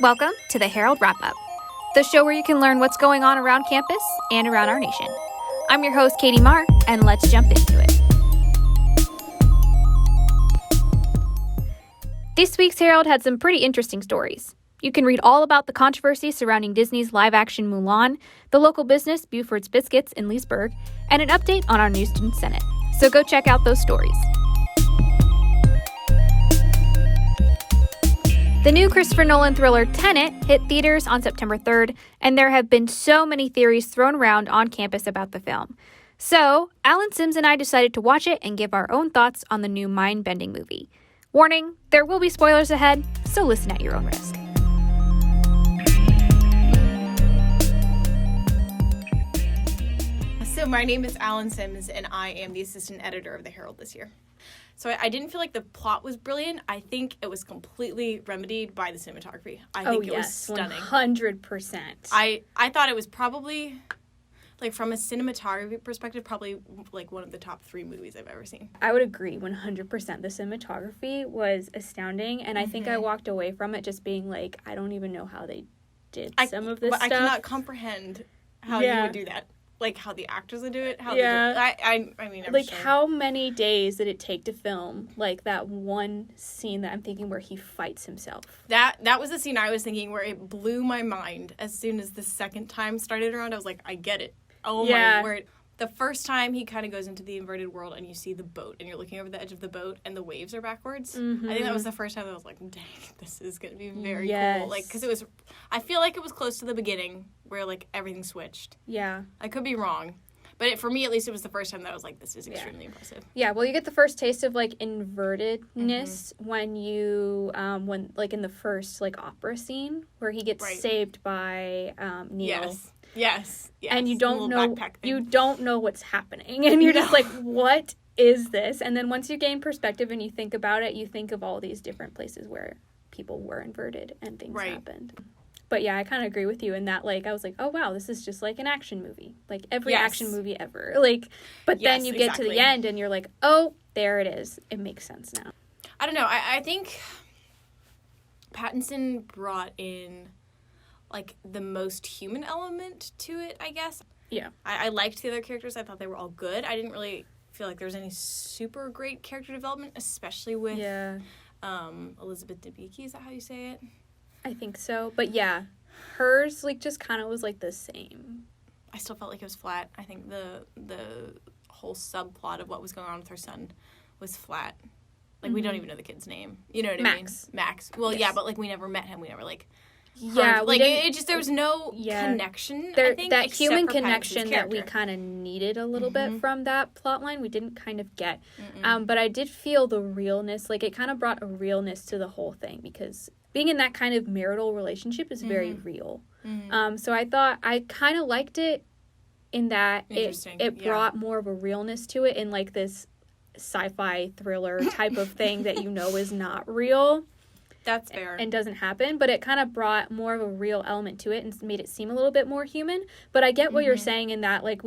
Welcome to the Herald Wrap-Up, the show where you can learn what's going on around campus and around our nation. I'm your host, Katie Marr, and let's jump into it. This week's Herald had some pretty interesting stories. You can read all about the controversy surrounding Disney's live-action Mulan, the local business Buford's Biscuits in Leesburg, and an update on our new student senate. So go check out those stories. The new Christopher Nolan thriller Tenet hit theaters on September 3rd, and there have been so many theories thrown around on campus about the film. So, Allyn and I decided to watch it and give our own thoughts on the new mind-bending movie. Warning, there will be spoilers ahead, so listen at your own risk. So my name is Allyn Sims, and I am the assistant editor of the Herald this year. So I didn't feel like the plot was brilliant. I think it was completely remedied by the cinematography. I think it was stunning. 100%. I thought it was probably, like, from a cinematography perspective, probably, like, one of the top 3 movies I've ever seen. I would agree 100%. The cinematography was astounding, and I think I walked away from it just being like, I don't even know how they did some of this stuff. I cannot comprehend how you would do that. Like, how the actors would do it. How I mean, I'm like, sure. how many days did it take to film, like, that one scene that I'm thinking where he fights himself? That was the scene I was thinking where it blew my mind. As soon as the second time started around, I was like, I get it. Oh, my word. The first time he kind of goes into the inverted world and you see the boat and you're looking over the edge of the boat and the waves are backwards. Mm-hmm. I think that was the first time I was like, dang, this is going to be very cool. Like, because I feel like it was close to the beginning where, like, everything switched. Yeah. I could be wrong. But for me, at least, it was the first time that I was like, this is extremely impressive. Yeah, well, you get the first taste of, like, invertedness when you, like, in the first, like, opera scene where he gets saved by Neil. Yes. And you don't know what's happening. And you're just like, what is this? And then once you gain perspective and you think about it, you think of all these different places where people were inverted and things happened. But yeah, I kind of agree with you in that, like, I was like, oh, wow, this is just like an action movie. Like, every action movie ever. Like, but then you get to the end and you're like, oh, there it is. It makes sense now. I don't know. I think Pattinson brought in, like, the most human element to it, I guess. Yeah. I liked the other characters. I thought they were all good. I didn't really feel like there was any super great character development, especially with Elizabeth Debicki. Is that how you say it? I think so. But yeah, hers, like, just kind of was, like, the same. I still felt like it was flat. I think the whole subplot of what was going on with her son was flat. Like, we don't even know the kid's name. You know what I mean? Max. Well, yeah, but, like, we never met him. We never, like... Yeah, like, it just, there was no connection, I think, that human connection that we kind of needed a little bit from that plot line, we didn't kind of get. But I did feel the realness, like, it kind of brought a realness to the whole thing, because being in that kind of marital relationship is very real. So I thought, I kind of liked it in that it brought more of a realness to it in, like, this sci-fi thriller type of thing that you know is not real. That's fair. And doesn't happen, but it kind of brought more of a real element to it and made it seem a little bit more human. But I get what you're saying in that, like,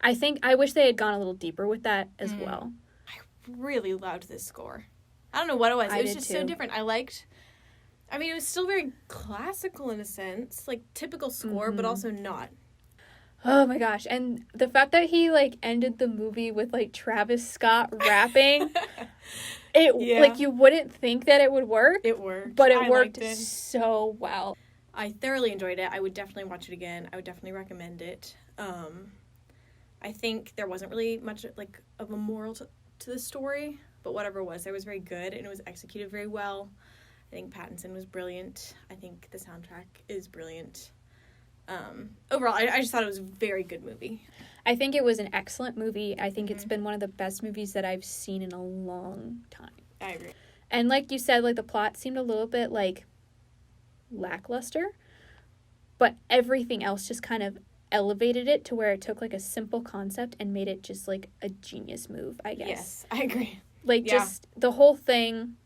I wish they had gone a little deeper with that as well. I really loved this score. I don't know what it was. It was just so different. It was still very classical in a sense, like typical score, but also not. Oh my gosh. And the fact that he, like, ended the movie with, like, Travis Scott rapping... Like, you wouldn't think that it would work. It worked. But it worked so well. I thoroughly enjoyed it. I would definitely watch it again. I would definitely recommend it. I think there wasn't really much, like, of a moral to the story, but whatever it was very good, and it was executed very well. I think Pattinson was brilliant. I think the soundtrack is brilliant. Overall, I just thought it was a very good movie. I think it was an excellent movie. I think it's been one of the best movies that I've seen in a long time. I agree. And like you said, like, the plot seemed a little bit, like, lackluster, but everything else just kind of elevated it to where it took, like, a simple concept and made it just, like, a genius move, I guess. Yes, I agree. Like, just the whole thing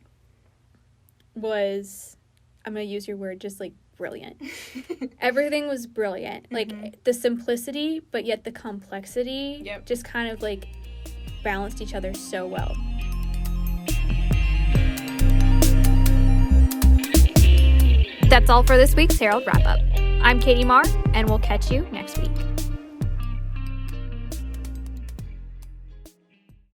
was, I'm going to use your word, just, like, brilliant. Everything was brilliant. Like, the simplicity, but yet the complexity just kind of, like, balanced each other so well. That's all for this week's Herald Wrap-Up. I'm Katie Marr, and we'll catch you next week.